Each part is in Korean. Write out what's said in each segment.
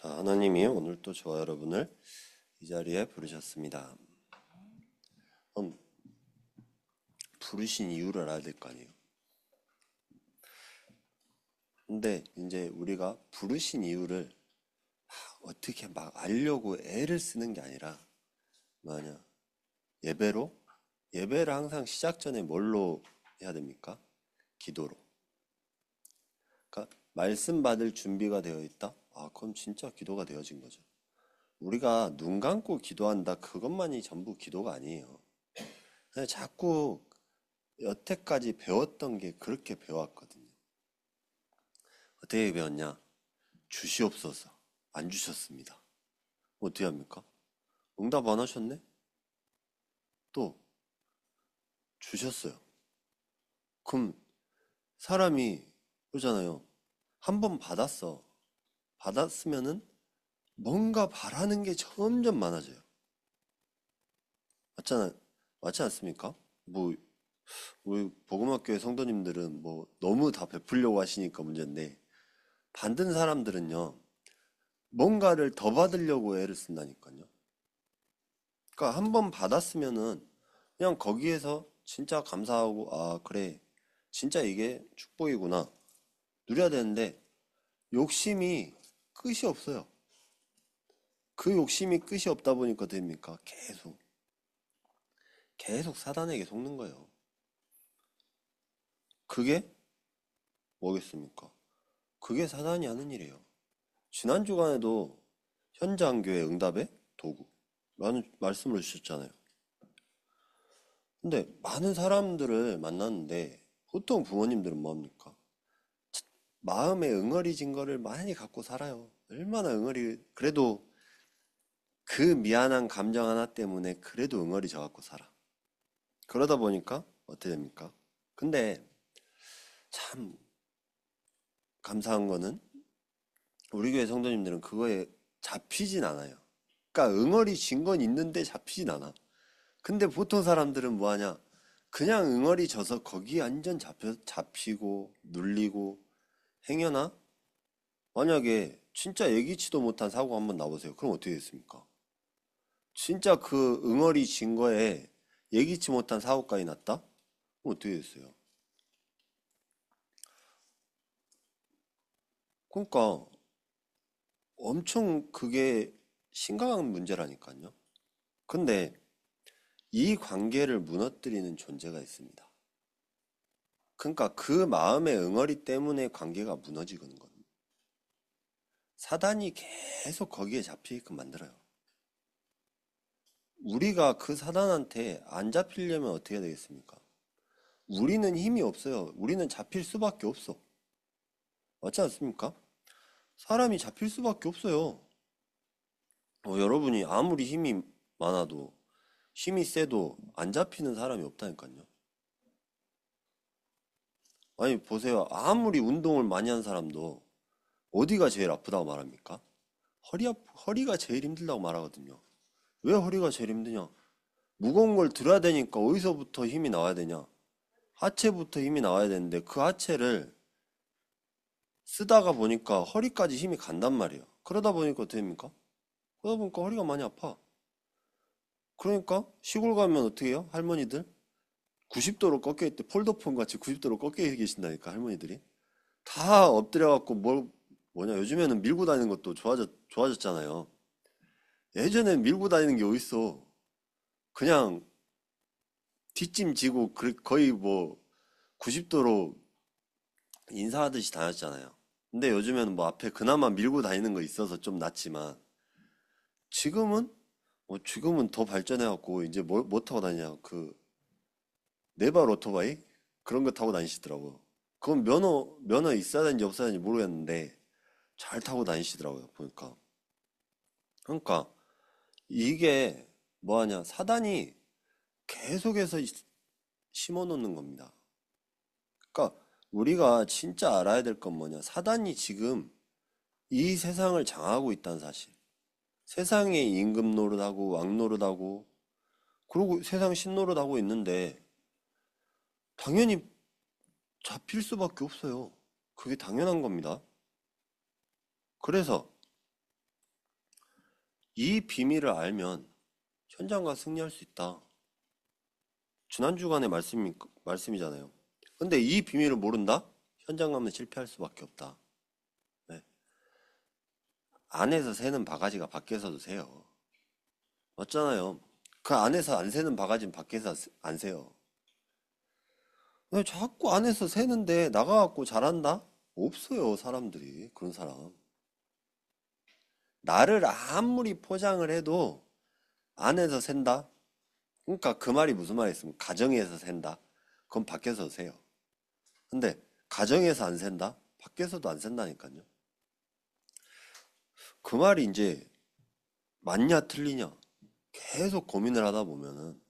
자, 하나님이 오늘 또 저와 여러분을 이 자리에 부르셨습니다. 그럼 부르신 이유를 알아야 될 거 아니에요. 근데 이제 우리가 부르신 이유를 어떻게 막 알려고 애를 쓰는 게 아니라 뭐냐 예배로 예배를 항상 시작 전에 뭘로 해야 됩니까? 기도로. 그러니까 말씀 받을 준비가 되어 있다? 아, 그럼 진짜 기도가 되어진 거죠. 우리가 눈 감고 기도한다 그것만이 전부 기도가 아니에요. 그냥 자꾸 여태까지 배웠던 게 그렇게 배웠거든요. 어떻게 배웠냐? 주시옵소서. 안 주셨습니다. 어떻게 합니까? 응답 안 하셨네? 또 주셨어요. 그럼 사람이 그러잖아요. 한 번 받았어. 받았으면은 뭔가 바라는 게 점점 많아져요. 맞잖아, 맞지 않습니까? 뭐 우리 복음학교의 성도님들은 뭐 너무 다 베풀려고 하시니까 문제인데 받은 사람들은요 뭔가를 더 받으려고 애를 쓴다니까요. 그러니까 한 번 받았으면은 그냥 거기에서 진짜 감사하고 아 그래 진짜 이게 축복이구나 누려야 되는데 욕심이 끝이 없어요. 그 욕심이 끝이 없다 보니까 됩니까? 계속 사단에게 속는 거예요. 그게 뭐겠습니까? 그게 사단이 하는 일이에요. 지난 주간에도 현장 교회 응답의 도구라는 말씀을 주셨잖아요. 근데 많은 사람들을 만났는데 보통 부모님들은 뭐합니까? 마음에 응어리진 거를 많이 갖고 살아요. 얼마나 그래도 그 미안한 감정 하나 때문에 그래도 응어리져 갖고 살아. 그러다 보니까 어떻게 됩니까? 근데 참 감사한 거는 우리 교회 성도님들은 그거에 잡히진 않아요. 그러니까 응어리진 건 있는데 잡히진 않아. 근데 보통 사람들은 뭐 하냐? 그냥 응어리져서 거기에 완전 잡히고 눌리고 행여나 만약에 진짜 예기치도 못한 사고 한번 나보세요. 그럼 어떻게 됐습니까? 진짜 그 응어리 진 거에 예기치 못한 사고까지 났다? 그럼 어떻게 됐어요? 그러니까 엄청 그게 심각한 문제라니까요. 근데 이 관계를 무너뜨리는 존재가 있습니다. 그러니까 그 마음의 응어리 때문에 관계가 무너지는 겁니다. 사단이 계속 거기에 잡히게끔 만들어요. 우리가 그 사단한테 안 잡히려면 어떻게 해야 되겠습니까? 우리는 힘이 없어요. 우리는 잡힐 수밖에 없어. 맞지 않습니까? 사람이 잡힐 수밖에 없어요. 여러분이 아무리 힘이 많아도 힘이 세도 안 잡히는 사람이 없다니까요. 아니 보세요. 아무리 운동을 많이 한 사람도 어디가 제일 아프다고 말합니까? 허리가 제일 힘들다고 말하거든요. 왜 허리가 제일 힘드냐? 무거운 걸 들어야 되니까 어디서부터 힘이 나와야 되냐? 하체부터 힘이 나와야 되는데 그 하체를 쓰다가 보니까 허리까지 힘이 간단 말이에요. 그러다 보니까 어떻게 됩니까? 그러다 보니까 허리가 많이 아파. 그러니까 시골 가면 어떻게 해요? 할머니들 90도로 꺾여 있대. 폴더폰 같이 90도로 꺾여 계신다니까 할머니들이. 다 엎드려 갖고 뭐냐 요즘에는 밀고 다니는 것도 좋아졌잖아요. 예전엔 밀고 다니는 게 어딨어. 그냥 뒷짐 지고 거의 뭐 90도로 인사하듯이 다녔잖아요. 근데 요즘에는 뭐 앞에 그나마 밀고 다니는 거 있어서 좀 낫지만 지금은 지금은 더 발전해갖고 이제 뭐 타고 다니냐 그 네발 오토바이 그런 거 타고 다니시더라고요. 그건 면허 있어야 되는지 없어야 되는지 모르겠는데 잘 타고 다니시더라고요 보니까. 그러니까 이게 뭐하냐 사단이 계속해서 심어 놓는 겁니다. 그러니까 우리가 진짜 알아야 될 건 뭐냐 사단이 지금 이 세상을 장악하고 있다는 사실. 세상에 임금 노릇하고 왕 노릇하고 그리고 세상 신 노릇하고 있는데 당연히 잡힐 수밖에 없어요. 그게 당연한 겁니다. 그래서 이 비밀을 알면 현장감 승리할 수 있다. 지난 주간의 말씀이잖아요. 근데 이 비밀을 모른다? 현장감은 실패할 수밖에 없다. 네. 안에서 새는 바가지가 밖에서도 새요. 맞잖아요. 그 안에서 안 새는 바가지는 밖에서 안 새요. 왜 자꾸 안에서 새는데 나가갖고 잘한다? 없어요, 사람들이. 그런 사람. 나를 아무리 포장을 해도 안에서 샌다? 그러니까 그 말이 무슨 말이었으면 가정에서 샌다? 그건 밖에서 새요. 근데 가정에서 안 샌다? 밖에서도 안 샌다니까요. 그 말이 이제 맞냐 틀리냐 계속 고민을 하다 보면은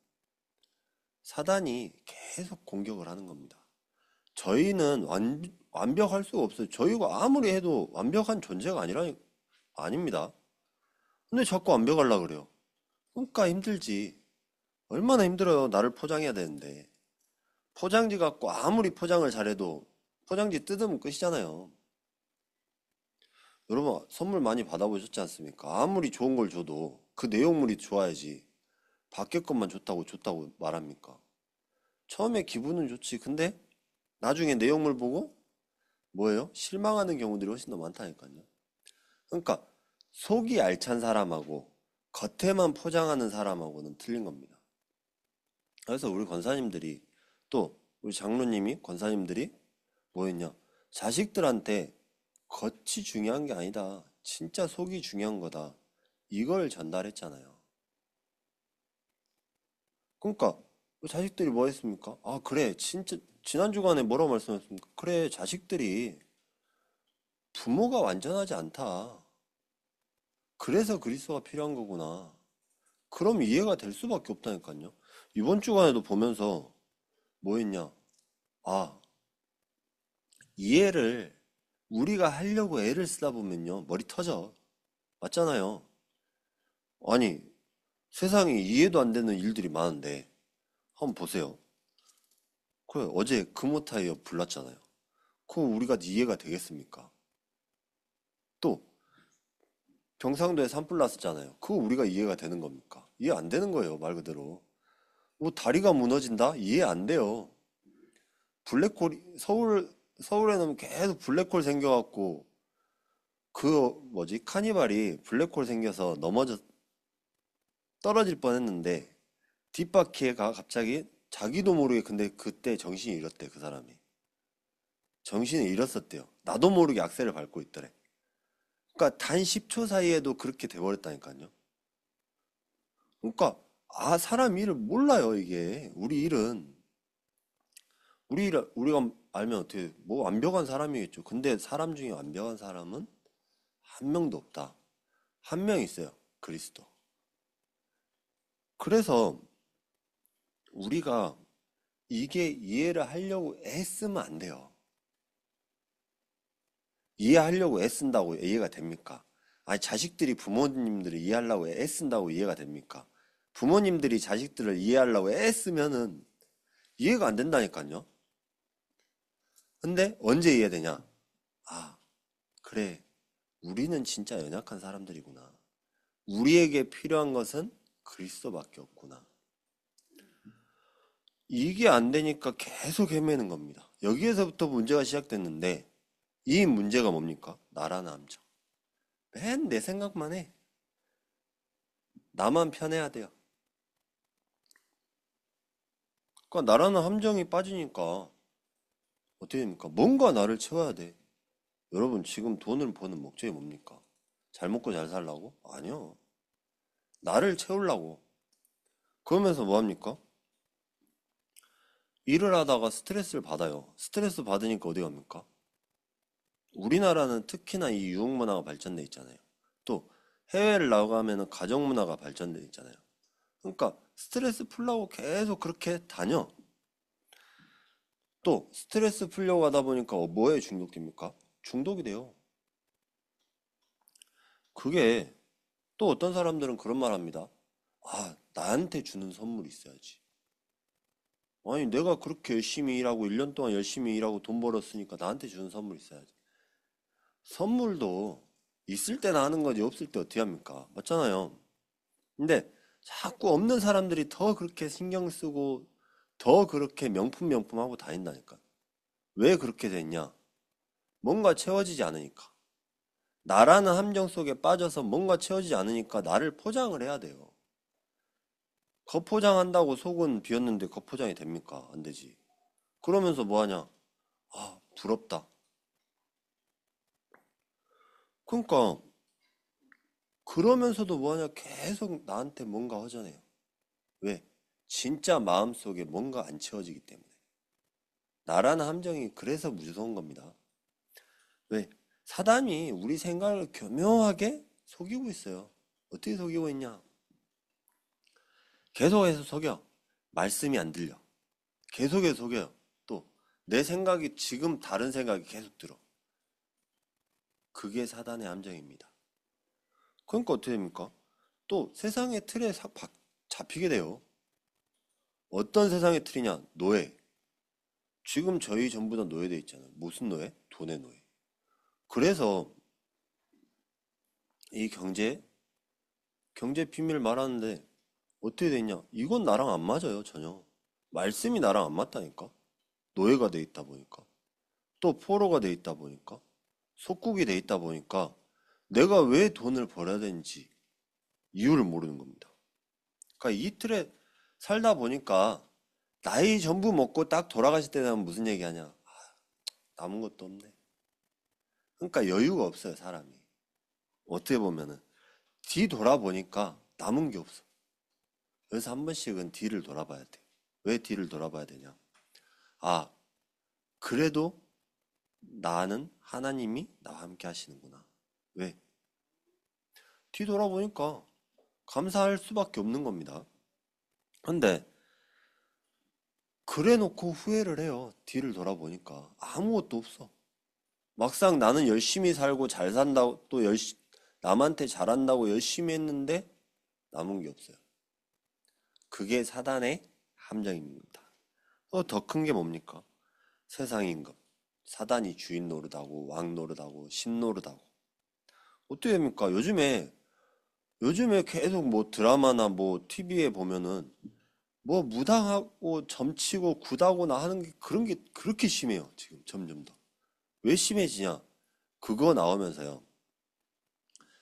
사단이 계속 공격을 하는 겁니다. 저희는 완벽할 수가 없어요. 저희가 아무리 해도 완벽한 존재가 아닙니다. 근데 자꾸 완벽하려고 그래요. 그러니까 힘들지. 얼마나 힘들어요. 나를 포장해야 되는데. 포장지 갖고 아무리 포장을 잘해도 포장지 뜯으면 끝이잖아요. 여러분, 선물 많이 받아보셨지 않습니까? 아무리 좋은 걸 줘도 그 내용물이 좋아야지. 밖에 것만 좋다고 말합니까? 처음에 기분은 좋지. 근데 나중에 내용물 보고 뭐예요? 실망하는 경우들이 훨씬 더 많다니까요. 그러니까 속이 알찬 사람하고 겉에만 포장하는 사람하고는 틀린 겁니다. 그래서 우리 권사님들이 또 우리 장로님이 권사님들이 뭐였냐? 자식들한테 겉이 중요한 게 아니다. 진짜 속이 중요한 거다. 이걸 전달했잖아요. 그러니까 자식들이 뭐 했습니까? 아, 그래. 진짜 지난 주간에 뭐라고 말씀하셨습니까? 그래. 자식들이 부모가 완전하지 않다. 그래서 그리스도가 필요한 거구나. 그럼 이해가 될 수밖에 없다니까요. 이번 주간에도 보면서 뭐 했냐? 아, 이해를 우리가 하려고 애를 쓰다 보면요. 머리 터져. 맞잖아요. 아니, 세상에 이해도 안 되는 일들이 많은데 한번 보세요. 그래, 어제 금호타이어 불났잖아요. 그거 우리가 이해가 되겠습니까? 또 경상도에 산불 났었잖아요. 그거 우리가 이해가 되는 겁니까? 이해 안 되는 거예요, 말 그대로. 뭐 다리가 무너진다? 이해 안 돼요. 블랙홀이 서울에는 계속 블랙홀 생겨갖고 그 뭐지 카니발이 블랙홀 생겨서 넘어져 떨어질 뻔했는데 뒷바퀴가 갑자기 자기도 모르게 근데 그때 정신이 잃었대 그 사람이 정신을 잃었었대요. 나도 모르게 악셀을 밟고 있더래. 그러니까 단 10초 사이에도 그렇게 돼버렸다니까요. 그러니까 사람 일을 몰라요 이게 우리가 알면 어떻게 뭐 완벽한 사람이겠죠. 근데 사람 중에 완벽한 사람은 한 명도 없다. 한 명 있어요. 그리스도. 그래서 우리가 이게 이해를 하려고 애쓰면 안 돼요. 이해하려고 애쓴다고 이해가 됩니까? 아니 자식들이 부모님들을 이해하려고 애쓴다고 이해가 됩니까? 부모님들이 자식들을 이해하려고 애쓰면은 이해가 안 된다니까요. 근데 언제 이해되냐? 아, 그래. 우리는 진짜 연약한 사람들이구나. 우리에게 필요한 것은 그리스도밖에 없구나. 이게 안 되니까 계속 헤매는 겁니다. 여기에서부터 문제가 시작됐는데 이 문제가 뭡니까? 나라는 함정. 맨 내 생각만 해. 나만 편해야 돼요. 그러니까 나라는 함정이 빠지니까 어떻게 됩니까? 뭔가 나를 채워야 돼. 여러분 지금 돈을 버는 목적이 뭡니까? 잘 먹고 잘 살라고? 아니요. 나를 채우려고. 그러면서 뭐 합니까? 일을 하다가 스트레스를 받아요. 스트레스 받으니까 어디 갑니까? 우리나라는 특히나 이 유흥 문화가 발전돼 있잖아요. 또 해외를 나가면은 가정 문화가 발전돼 있잖아요. 그러니까 스트레스 풀려고 계속 그렇게 다녀. 또 스트레스 풀려고 하다 보니까 뭐에 중독됩니까? 중독이 돼요. 그게 또 어떤 사람들은 그런 말 합니다. 아, 나한테 주는 선물이 있어야지. 아니, 내가 그렇게 열심히 일하고 1년 동안 열심히 일하고 돈 벌었으니까 나한테 주는 선물이 있어야지. 선물도 있을 때나 하는 거지 없을 때 어떻게 합니까? 맞잖아요. 근데 자꾸 없는 사람들이 더 그렇게 신경 쓰고 더 그렇게 명품 하고 다닌다니까. 왜 그렇게 됐냐? 뭔가 채워지지 않으니까. 나라는 함정 속에 빠져서 뭔가 채워지지 않으니까 나를 포장을 해야 돼요. 겉포장한다고 속은 비었는데 겉포장이 됩니까? 안 되지. 그러면서 뭐 하냐? 아, 부럽다. 그러니까 그러면서도 뭐 하냐? 계속 나한테 뭔가 허전해요. 왜? 진짜 마음속에 뭔가 안 채워지기 때문에. 나라는 함정이 그래서 무서운 겁니다. 왜? 사단이 우리 생각을 교묘하게 속이고 있어요. 어떻게 속이고 있냐? 계속해서 속여. 말씀이 안 들려. 계속해서 속여요. 또 내 생각이 지금 다른 생각이 계속 들어. 그게 사단의 함정입니다. 그러니까 어떻게 됩니까? 또 세상의 틀에 잡히게 돼요. 어떤 세상의 틀이냐? 노예. 지금 저희 전부 다 노예돼 있잖아요. 무슨 노예? 돈의 노예. 그래서 이 경제 비밀 말하는데 어떻게 됐냐? 이건 나랑 안 맞아요, 전혀. 말씀이 나랑 안 맞다니까. 노예가 돼 있다 보니까. 또 포로가 돼 있다 보니까. 속국이 돼 있다 보니까 내가 왜 돈을 벌어야 되는지 이유를 모르는 겁니다. 그러니까 이 틀에 살다 보니까 나이 전부 먹고 딱 돌아가실 때 되면 무슨 얘기 하냐? 남은 것도 없네. 그러니까 여유가 없어요, 사람이. 어떻게 보면은 뒤 돌아보니까 남은 게 없어. 그래서 한 번씩은 뒤를 돌아봐야 돼. 왜 뒤를 돌아봐야 되냐? 아, 그래도 나는 하나님이 나와 함께 하시는구나. 왜? 뒤 돌아보니까 감사할 수밖에 없는 겁니다. 근데 그래 놓고 후회를 해요. 뒤를 돌아보니까 아무것도 없어. 막상 나는 열심히 살고 잘 산다고 또 남한테 잘한다고 열심히 했는데 남은 게 없어요. 그게 사단의 함정입니다. 더 큰 게 뭡니까? 세상 임금. 사단이 주인 노릇하고 왕 노릇하고 신 노릇하고. 어떻게 됩니까? 요즘에 계속 뭐 드라마나 뭐 TV에 보면은 뭐 무당하고 점치고 굿하고나 하는 게 그런 게 그렇게 심해요. 지금 점점 더. 왜 심해지냐? 그거 나오면서요.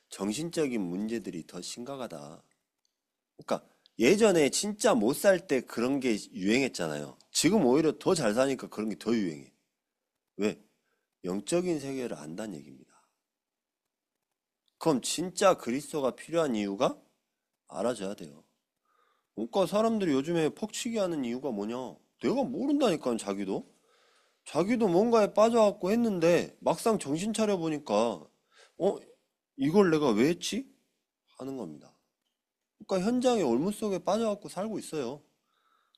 정신적인 문제들이 더 심각하다. 그러니까 예전에 진짜 못 살 때 그런 게 유행했잖아요. 지금 오히려 더 잘 사니까 그런 게 더 유행해. 왜? 영적인 세계를 안다는 얘기입니다. 그럼 진짜 그리스도가 필요한 이유가 알아줘야 돼요. 그러니까 사람들이 요즘에 퍽치기 하는 이유가 뭐냐? 내가 모른다니까, 자기도. 자기도 뭔가에 빠져갖고 했는데 막상 정신 차려 보니까 어? 이걸 내가 왜 했지? 하는 겁니다. 그러니까 현장의 올무 속에 빠져갖고 살고 있어요.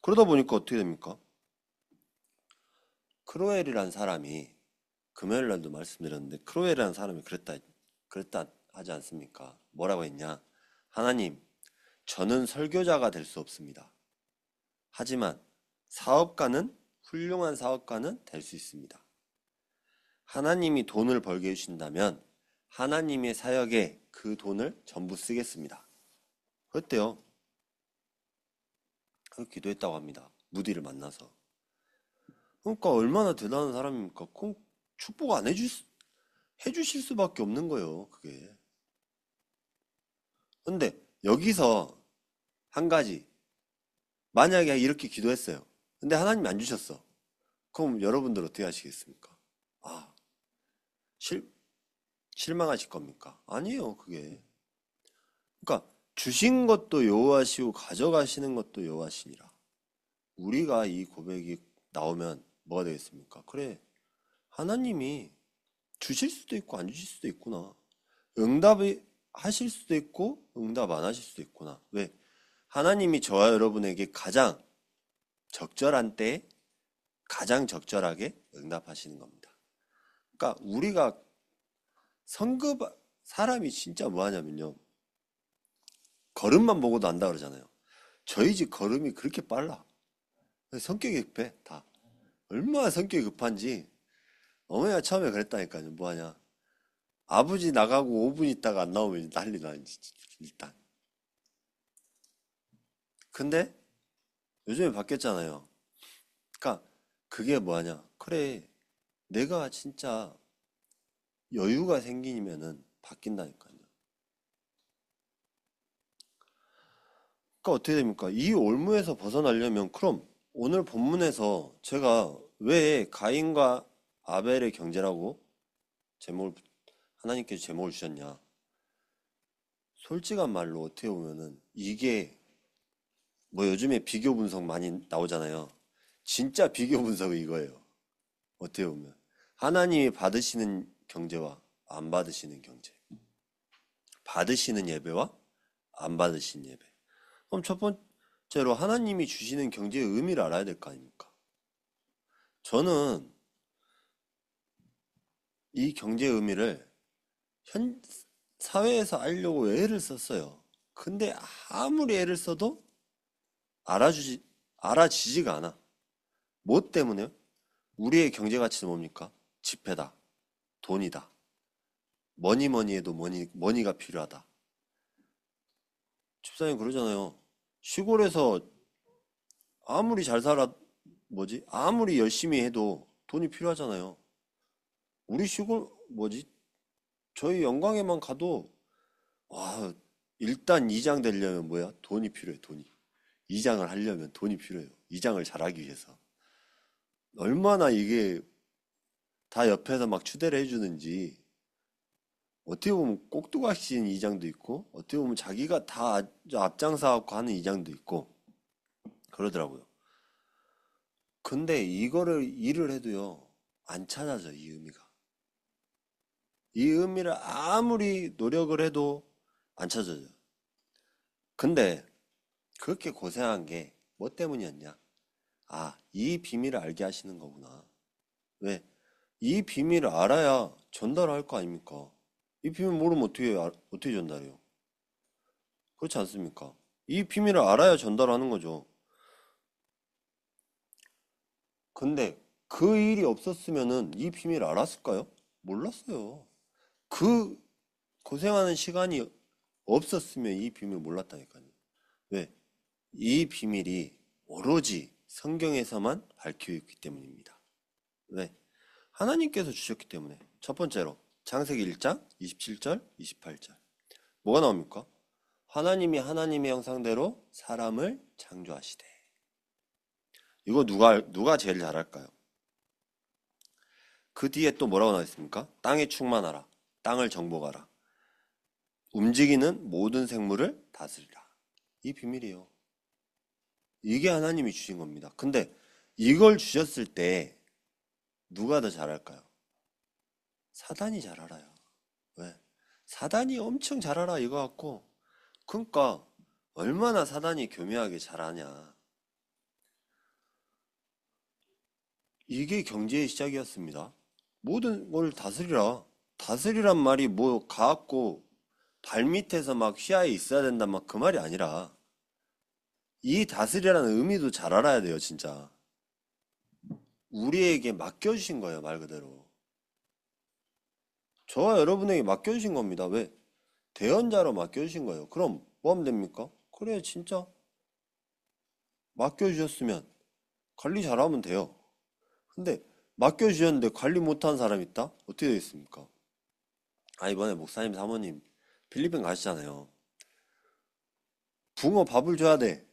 그러다 보니까 어떻게 됩니까? 크로엘이란 사람이 금요일 날도 말씀드렸는데 크로엘이란 사람이 그랬다 하지 않습니까? 뭐라고 했냐? 하나님, 저는 설교자가 될 수 없습니다. 하지만 훌륭한 사업가는 될 수 있습니다. 하나님이 돈을 벌게 해주신다면 하나님의 사역에 그 돈을 전부 쓰겠습니다. 그랬대요. 그 기도했다고 합니다. 무디를 만나서. 그러니까 얼마나 대단한 사람입니까? 꼭 축복 안 해주실 수밖에 없는 거예요, 그게. 근데 여기서 한 가지, 만약에 이렇게 기도했어요. 근데 하나님이 안 주셨어. 그럼 여러분들 어떻게 하시겠습니까? 아, 실, 실망하실 겁니까? 아니에요, 그게. 그러니까 주신 것도 여호와시고 가져가시는 것도 여호와시니라. 우리가 이 고백이 나오면 뭐가 되겠습니까? 그래, 하나님이 주실 수도 있고 안 주실 수도 있구나. 응답이 하실 수도 있고 응답 안 하실 수도 있구나. 왜? 하나님이 저와 여러분에게 가장 적절한 때에 가장 적절하게 응답하시는 겁니다. 그러니까 우리가 성급 사람이 진짜 뭐 하냐면요. 걸음만 보고도 안다 그러잖아요. 저희 집 걸음이 그렇게 빨라. 성격이 급해, 다. 얼마나 성격이 급한지 어머니가 처음에 그랬다니까요. 뭐 하냐. 아버지 나가고 5분 있다가 안 나오면 난리 나, 일단. 근데 요즘에 바뀌었잖아요. 그러니까 그게 뭐하냐? 그래, 내가 진짜 여유가 생기면은 바뀐다니까요. 그러니까 어떻게 됩니까? 이 올무에서 벗어나려면 그럼 오늘 본문에서 제가 왜 가인과 아벨의 경제라고 제목을 하나님께서 제목을 주셨냐? 솔직한 말로 어떻게 보면은 이게 뭐 요즘에 비교 분석 많이 나오잖아요. 진짜 비교 분석은 이거예요. 어떻게 보면 하나님이 받으시는 경제와 안 받으시는 경제, 받으시는 예배와 안 받으시는 예배. 그럼 첫 번째로 하나님이 주시는 경제의 의미를 알아야 될 거 아닙니까? 저는 이 경제의 의미를 현 사회에서 알려고 애를 썼어요. 근데 아무리 애를 써도 알아주지 알아지지가 않아. 뭐 때문에요? 우리의 경제 가치는 뭡니까? 지폐다, 돈이다. 뭐니 뭐니 해도 머니가 필요하다. 집사님 그러잖아요. 시골에서 아무리 잘 살아, 아무리 열심히 해도 돈이 필요하잖아요. 우리 시골, 저희 영광에만 가도, 와, 일단 이장 되려면 뭐야? 돈이 필요해, 돈이. 이장을 하려면 돈이 필요해요. 이장을 잘하기 위해서. 얼마나 이게 다 옆에서 막 추대를 해주는지, 어떻게 보면 꼭두각시인 이장도 있고, 어떻게 보면 자기가 다 앞장서갖고 하는 이장도 있고, 그러더라고요. 근데 이거를 일을 해도요, 안 찾아져, 이 의미가. 이 의미를 아무리 노력을 해도 안 찾아져요. 근데 그렇게 고생한 게 뭐 때문이었냐? 아, 이 비밀을 알게 하시는 거구나. 왜? 이 비밀을 알아야 전달할 거 아닙니까? 이 비밀 모르면 어떻게 전달해요? 그렇지 않습니까? 이 비밀을 알아야 전달하는 거죠. 근데 그 일이 없었으면은 이 비밀을 알았을까요? 몰랐어요. 그 고생하는 시간이 없었으면 이 비밀 몰랐다니까요. 왜? 이 비밀이 오로지 성경에서만 밝혀 있기 때문입니다. 왜? 하나님께서 주셨기 때문에. 첫 번째로 창세기 1장 27절, 28절. 뭐가 나옵니까? 하나님이 하나님의 형상대로 사람을 창조하시되. 이거 누가 제일 잘할까요? 그 뒤에 또 뭐라고 나와 있습니까? 땅에 충만하라. 땅을 정복하라. 움직이는 모든 생물을 다스리라. 이 비밀이에요. 이게 하나님이 주신 겁니다. 근데 이걸 주셨을 때 누가 더 잘할까요? 사단이 잘 알아요. 왜? 사단이 엄청 잘 알아 이거 갖고. 그러니까 얼마나 사단이 교묘하게 잘하냐. 이게 경제의 시작이었습니다. 모든 걸 다스리라. 다스리란 말이 뭐 가갖고 발밑에서 막 휘하에 있어야 된다 막 그 말이 아니라 이 다스리라는 의미도 잘 알아야 돼요, 진짜. 우리에게 맡겨주신 거예요, 말 그대로. 저와 여러분에게 맡겨주신 겁니다. 왜? 대언자로 맡겨주신 거예요. 그럼 뭐 하면 됩니까? 그래, 진짜 맡겨주셨으면 관리 잘하면 돼요. 근데 맡겨주셨는데 관리 못한 사람 있다? 어떻게 되겠습니까? 아, 이번에 목사님 사모님 필리핀 가시잖아요. 붕어 밥을 줘야 돼.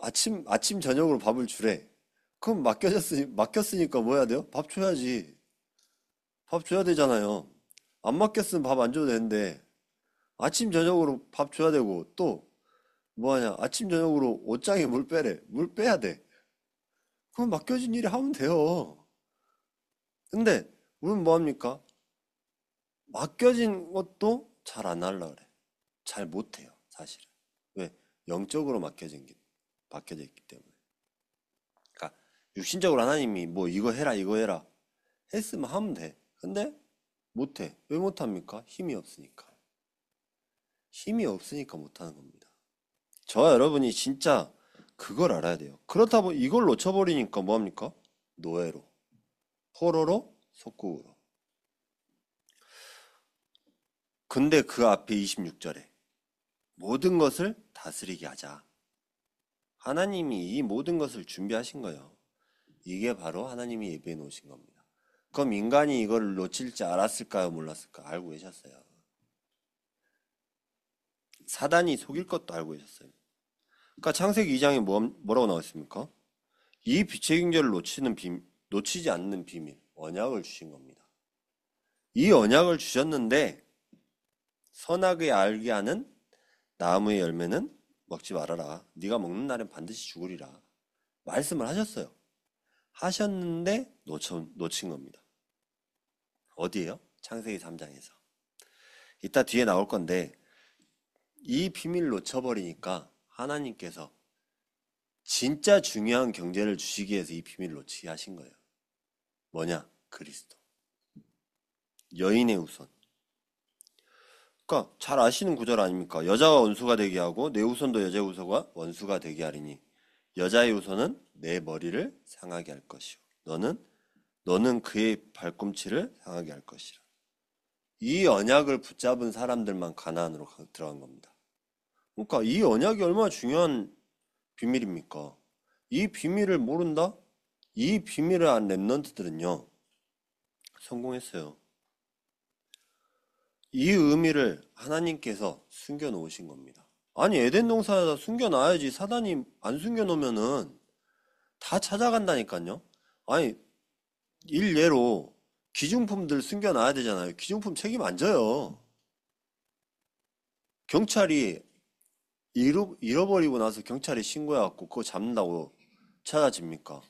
아침 저녁으로 밥을 주래. 그럼 맡겼으니까 뭐 해야 돼요? 밥 줘야지. 밥 줘야 되잖아요. 안 맡겼으면 밥 안 줘도 되는데 아침 저녁으로 밥 줘야 되고 또 뭐하냐? 아침 저녁으로 옷장에 물 빼래. 물 빼야 돼. 그럼 맡겨진 일을 하면 돼요. 근데 우리는 뭐합니까? 맡겨진 것도 잘 안 하려고 그래. 잘 못해요, 사실은. 왜? 영적으로 맡겨져 있기 때문에. 그러니까 육신적으로 하나님이 뭐 이거 해라 이거 해라 했으면 하면 돼. 근데 못해. 왜 못합니까? 힘이 없으니까. 힘이 없으니까 못하는 겁니다. 저와 여러분이 진짜 그걸 알아야 돼요. 그렇다고 이걸 놓쳐버리니까 뭐합니까? 노예로, 포로로, 속국으로. 근데 그 앞에 26절에 모든 것을 다스리게 하자. 하나님이 이 모든 것을 준비하신 거예요. 이게 바로 하나님이 예비해 놓으신 겁니다. 그럼 인간이 이걸 놓칠 줄 알았을까요? 몰랐을까? 알고 계셨어요. 사단이 속일 것도 알고 계셨어요. 그러니까 창세기 2장에 뭐라고 나와 있습니까? 이 빛의 경제를 놓치지 않는 비밀, 언약을 주신 겁니다. 이 언약을 주셨는데 선악을 알게 하는 나무의 열매는 먹지 말아라. 네가 먹는 날엔 반드시 죽으리라. 말씀을 하셨어요. 하셨는데 놓친 겁니다. 어디에요? 창세기 3장에서. 이따 뒤에 나올 건데 이 비밀을 놓쳐버리니까 하나님께서 진짜 중요한 경제를 주시기 위해서 이 비밀을 놓치게 하신 거예요. 뭐냐? 그리스도. 여인의 후손. 그러니까 잘 아시는 구절 아닙니까? 여자가 원수가 되게 하고 내 후손도 여자의 후손과 원수가 되게 하리니 여자의 후손은 내 머리를 상하게 할 것이요 너는 그의 발꿈치를 상하게 할 것이라. 이 언약을 붙잡은 사람들만 가나안으로 들어간 겁니다. 그러니까 이 언약이 얼마나 중요한 비밀입니까? 이 비밀을 모른다? 이 비밀을 안 렘넌트들은요 성공했어요. 이 의미를 하나님께서 숨겨놓으신 겁니다. 아니 에덴 동산에다 숨겨놔야지. 사단이 안 숨겨놓으면은 다 찾아간다니까요. 아니 일례로 기중품들 숨겨놔야 되잖아요. 기중품 책임 안 져요. 경찰이 잃어버리고 나서 경찰에 신고해갖고 그거 잡는다고 찾아집니까?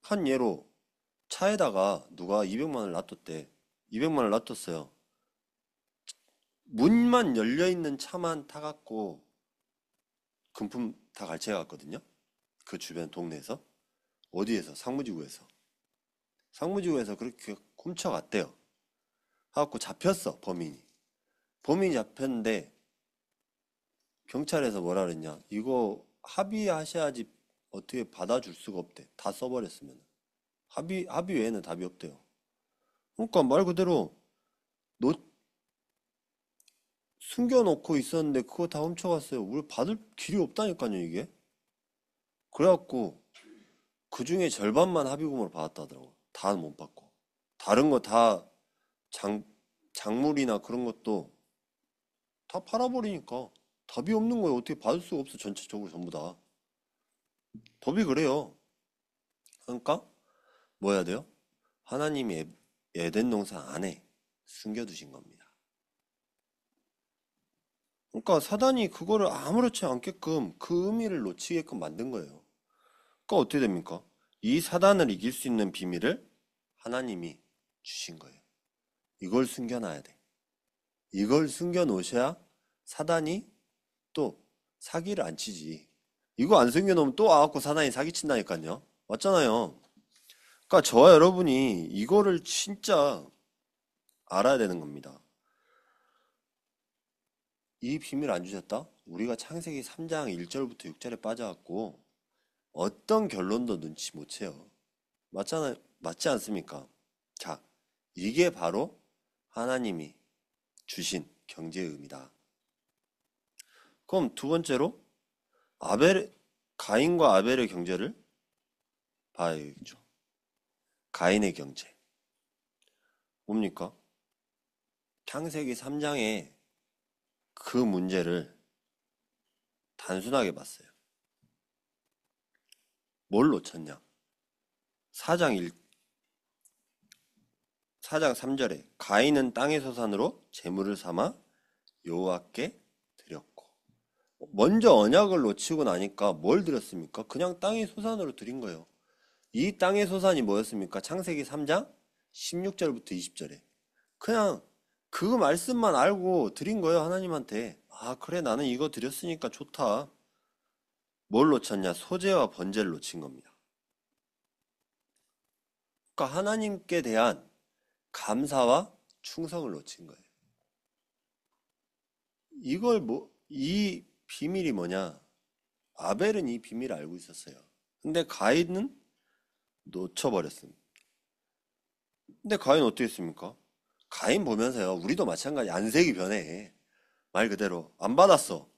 한 예로 차에다가 누가 200만 원을 놔뒀대. 200만 원을 놔뒀어요. 문만 열려있는 차만 타갖고 금품 다 갈취해갔거든요. 그 주변 동네에서. 어디에서? 상무지구에서. 상무지구에서 그렇게 훔쳐갔대요. 하갖고 잡혔어, 범인이. 범인이 잡혔는데 경찰에서 뭐라 그랬냐? 이거 합의하셔야지 어떻게 받아줄 수가 없대. 다 써버렸으면. 합의 외에는 답이 없대요. 그러니까 말 그대로 숨겨놓고 있었는데 그거 다 훔쳐갔어요. 우리 받을 길이 없다니까요, 이게. 그래갖고 그 중에 절반만 합의금으로 받았다더라고. 다 못 받고. 다른 거 다 작물이나 그런 것도 다 팔아버리니까 답이 없는 거예요. 어떻게 받을 수가 없어. 전체적으로 전부 다. 법이 그래요. 그러니까 뭐 해야 돼요? 하나님이 에덴 동산 안에 숨겨두신 겁니다. 그러니까 사단이 그거를 아무렇지 않게끔 그 의미를 놓치게끔 만든 거예요. 그러니까 어떻게 됩니까? 이 사단을 이길 수 있는 비밀을 하나님이 주신 거예요. 이걸 숨겨놔야 돼. 이걸 숨겨놓으셔야 사단이 또 사기를 안 치지. 이거 안 숨겨놓으면 또 와갖고 사단이 사기친다니까요. 맞잖아요. 그러니까 저와 여러분이 이거를 진짜 알아야 되는 겁니다. 이 비밀 안 주셨다? 우리가 창세기 3장 1절부터 6절에 빠져갖고 어떤 결론도 눈치 못 채요. 맞잖아요. 맞지 않습니까? 자, 이게 바로 하나님이 주신 경제의 의미다. 그럼 두 번째로 가인과 아벨의 경제를 봐야겠죠. 가인의 경제. 뭡니까? 창세기 3장에 그 문제를 단순하게 봤어요. 뭘 놓쳤냐? 4장 3절에 가인은 땅의 소산으로 제물을 삼아 여호와께 드렸고. 먼저 언약을 놓치고 나니까 뭘 드렸습니까? 그냥 땅의 소산으로 드린 거예요. 이 땅의 소산이 뭐였습니까? 창세기 3장 16절부터 20절에 그냥 그 말씀만 알고 드린 거예요. 하나님한테. 아 그래 나는 이거 드렸으니까 좋다. 뭘 놓쳤냐? 소재와 번제를 놓친 겁니다. 그러니까 하나님께 대한 감사와 충성을 놓친 거예요. 이 비밀이 뭐냐? 아벨은 이 비밀을 알고 있었어요. 근데 가인은 놓쳐버렸습니다. 근데 가인 어떻게 했습니까? 가인 보면서요. 우리도 마찬가지. 안색이 변해. 말 그대로 안 받았어.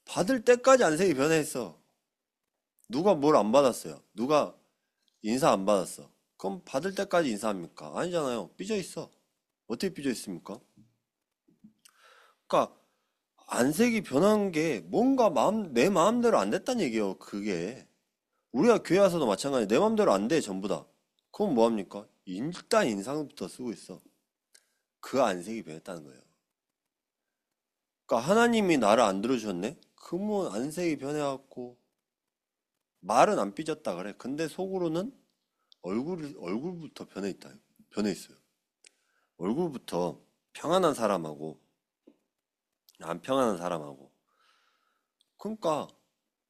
받을 때까지 안색이 변해있어. 누가 뭘 안 받았어요? 누가 인사 안 받았어? 그럼 받을 때까지 인사합니까? 아니잖아요. 삐져 있어. 어떻게 삐져 있습니까? 그러니까 안색이 변한 게 뭔가 내 마음대로 안 됐다는 얘기예요. 그게 우리가 교회 와서도 마찬가지. 내 마음대로 안 돼. 전부 다. 그럼 뭐 합니까? 일단 인상부터 쓰고 있어. 그 안색이 변했다는 거예요. 그러니까 하나님이 나를 안 들어주셨네? 그러면 안색이 변해갖고 말은 안 삐졌다 그래. 근데 속으로는 얼굴부터 변해 있다. 변해 있어요. 얼굴부터 평안한 사람하고 안 평안한 사람하고. 그러니까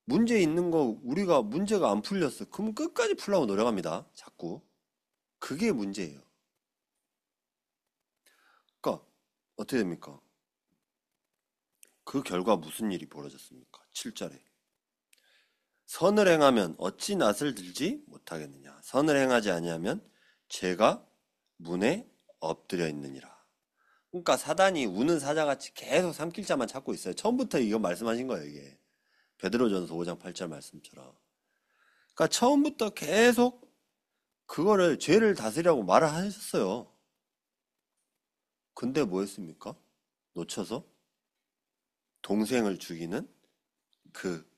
문제 있는 거 우리가 문제가 안 풀렸어. 그럼 끝까지 풀려고 노력합니다. 자꾸. 그게 문제예요. 그러니까 어떻게 됩니까? 그 결과 무슨 일이 벌어졌습니까? 7절에. 선을 행하면 어찌 낯을 들지 못하겠느냐. 선을 행하지 아니하면 죄가 문에 엎드려 있느니라. 그러니까 사단이 우는 사자같이 계속 삼킬자만 찾고 있어요. 처음부터 이거 말씀하신 거예요, 이게. 베드로전서 5장 8절 말씀처럼. 그러니까 처음부터 계속 그거를 죄를 다스리라고 말을 하셨어요. 근데 뭐 했습니까? 놓쳐서 동생을 죽이는 그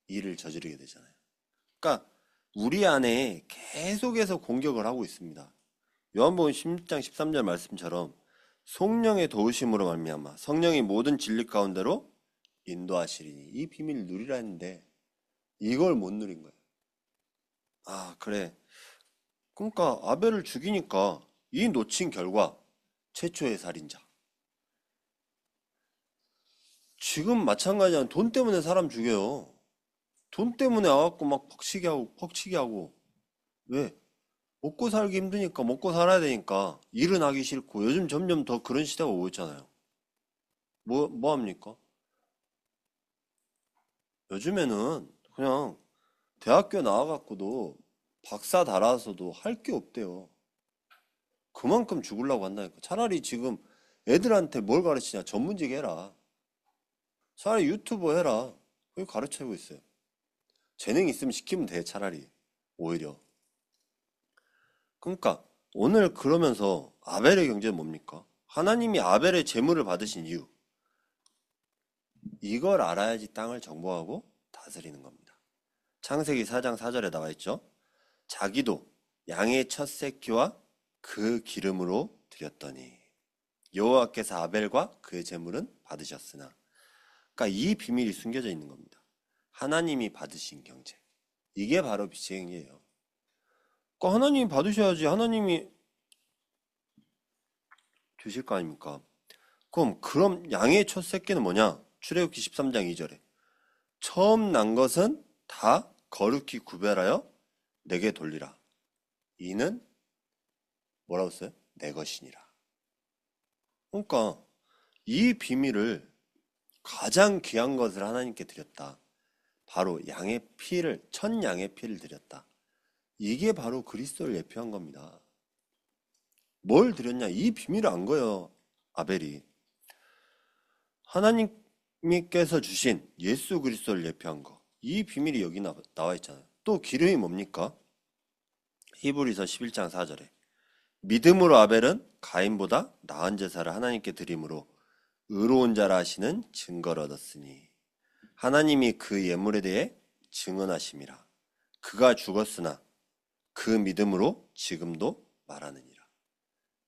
일을 저지르게 되잖아요. 그러니까 우리 안에 계속해서 공격을 하고 있습니다. 요한복음 16장 13절 말씀처럼 성령의 도우심으로 말미암아 성령이 모든 진리 가운데로 인도하시리니 이 비밀을 누리라 했는데 이걸 못 누린 거예요. 아, 그래. 그러니까 아벨을 죽이니까 이 놓친 결과 최초의 살인자. 지금 마찬가지야. 돈 때문에 사람 죽여요. 돈 때문에 와갖고 막 퍽치기 하고. 왜? 먹고 살기 힘드니까 먹고 살아야 되니까 일은 하기 싫고 요즘 점점 더 그런 시대가 오고 있잖아요. 뭐 합니까? 요즘에는 그냥 대학교 나와갖고도 박사 달아서도 할 게 없대요. 그만큼 죽으려고 한다니까. 차라리 지금 애들한테 뭘 가르치냐? 전문직 해라. 차라리 유튜버 해라. 그게 가르치고 있어요. 재능 있으면 시키면 돼, 차라리. 오히려. 그러니까 오늘 그러면서 아벨의 경제는 뭡니까? 하나님이 아벨의 재물을 받으신 이유. 이걸 알아야지 땅을 정복하고 다스리는 겁니다. 창세기 4장 4절에 나와 있죠. 자기도 양의 첫 새끼와 그 기름으로 드렸더니 여호와께서 아벨과 그의 재물은 받으셨으나. 그러니까 이 비밀이 숨겨져 있는 겁니다. 하나님이 받으신 경제. 이게 바로 빛의 경제예요. 그러니까 하나님이 받으셔야지 하나님이 주실 거 아닙니까? 그럼 양의 첫 새끼는 뭐냐? 출애굽기 13장 2절에 처음 난 것은 다 거룩히 구별하여 내게 돌리라. 이는 뭐라고 써요? 내 것이니라. 그러니까 이 비밀을 가장 귀한 것을 하나님께 드렸다. 바로 첫 양의 피를 드렸다. 이게 바로 그리스도를 예표한 겁니다. 뭘 드렸냐? 이 비밀을 안 거예요. 아벨이. 하나님께서 주신 예수 그리스도를 예표한 거. 이 비밀이 여기 나와 있잖아요. 또 기름이 뭡니까? 히브리서 11장 4절에 믿음으로 아벨은 가인보다 나은 제사를 하나님께 드림으로 의로운 자라 하시는 증거를 얻었으니 하나님이 그 예물에 대해 증언하심이라. 그가 죽었으나 그 믿음으로 지금도 말하느니라.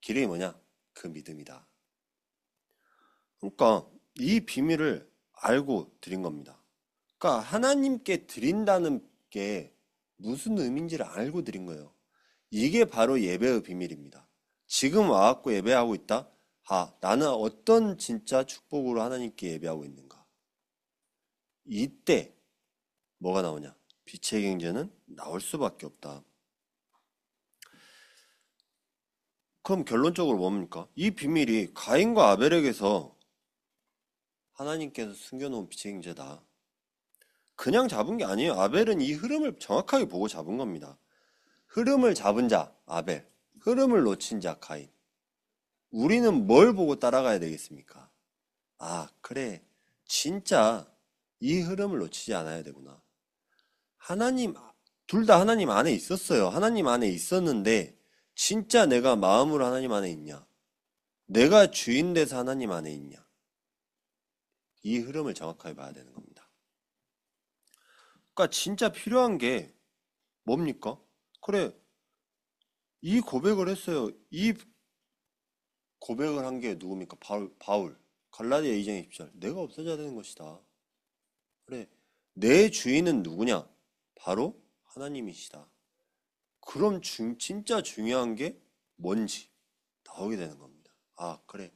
기름이 뭐냐? 그 믿음이다. 그러니까 이 비밀을 알고 드린 겁니다. 그러니까 하나님께 드린다는 게 무슨 의미인지를 알고 드린 거예요. 이게 바로 예배의 비밀입니다. 지금 와갖고 예배하고 있다? 아, 나는 어떤 진짜 축복으로 하나님께 예배하고 있는가? 이때 뭐가 나오냐? 빛의 경제는 나올 수밖에 없다. 그럼 결론적으로 뭡니까? 이 비밀이 가인과 아벨에게서 하나님께서 숨겨놓은 빛의 경제다. 그냥 잡은 게 아니에요. 아벨은 이 흐름을 정확하게 보고 잡은 겁니다. 흐름을 잡은 자, 아벨. 흐름을 놓친 자, 가인. 우리는 뭘 보고 따라가야 되겠습니까? 아, 그래. 진짜 이 흐름을 놓치지 않아야 되구나. 하나님, 둘 다 하나님 안에 있었어요. 하나님 안에 있었는데, 진짜 내가 마음으로 하나님 안에 있냐? 내가 주인 돼서 하나님 안에 있냐? 이 흐름을 정확하게 봐야 되는 겁니다. 그러니까 진짜 필요한 게 뭡니까? 그래, 이 고백을 했어요. 이 고백을 한 게 누굽니까? 바울. 갈라디아 2장 20절. 내가 없어져야 되는 것이다. 그래, 내 주인은 누구냐? 바로 하나님이시다. 그럼 진짜 중요한 게 뭔지 나오게 되는 겁니다. 아, 그래.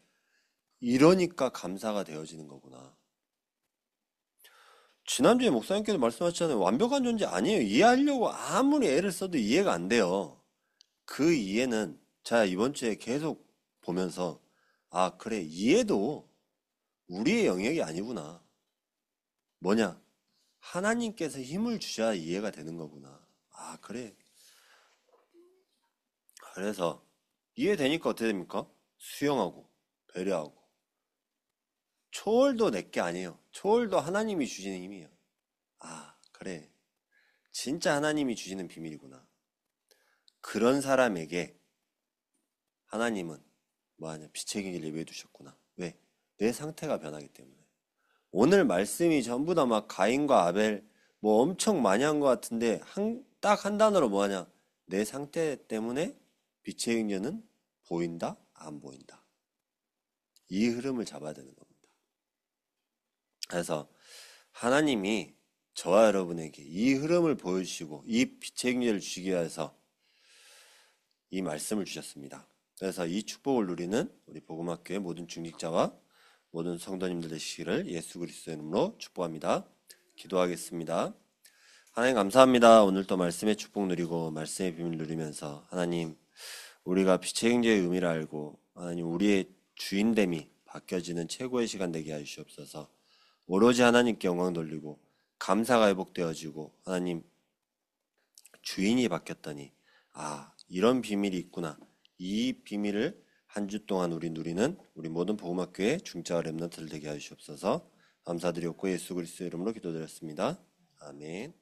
이러니까 감사가 되어지는 거구나. 지난주에 목사님께서 말씀하셨잖아요. 완벽한 존재 아니에요. 이해하려고 아무리 애를 써도 이해가 안 돼요. 그 이해는 자, 이번 주에 계속 보면서 아, 그래. 이해도 우리의 영역이 아니구나. 뭐냐? 하나님께서 힘을 주셔야 이해가 되는 거구나. 아, 그래. 그래서 이해되니까 어떻게 됩니까? 수용하고 배려하고 초월도 내게 아니에요. 초월도 하나님이 주시는 힘이에요. 아, 그래. 진짜 하나님이 주시는 비밀이구나. 그런 사람에게 하나님은 뭐하냐? 빛의 길을 예비해 두셨구나. 왜? 내 상태가 변하기 때문에. 오늘 말씀이 전부 다 막 가인과 아벨 뭐 엄청 많이 한 것 같은데 딱 한 단어로 뭐하냐? 내 상태 때문에 빛의 행전은 보인다? 안 보인다. 이 흐름을 잡아야 되는 겁니다. 그래서 하나님이 저와 여러분에게 이 흐름을 보여주시고 이 빛의 행전을 주시기 위해서 이 말씀을 주셨습니다. 그래서 이 축복을 누리는 우리 복음학교의 모든 중직자와 모든 성도님들 되시기를 예수 그리스도의 이름으로 축복합니다. 기도하겠습니다. 하나님 감사합니다. 오늘도 말씀의 축복 누리고 말씀의 비밀 누리면서 하나님 우리가 빛의 행제의 의미를 알고 하나님 우리의 주인됨이 바뀌어지는 최고의 시간 되게 하시옵소서. 오로지 하나님께 영광 돌리고 감사가 회복되어지고 하나님 주인이 바뀌었더니 아 이런 비밀이 있구나. 이 비밀을 한 주 동안 우리 누리는 우리 모든 복음학교의 중짜와 렘넌트들 되게 하시옵소서. 감사드렸고 예수 그리스도의 이름으로 기도드렸습니다. 아멘.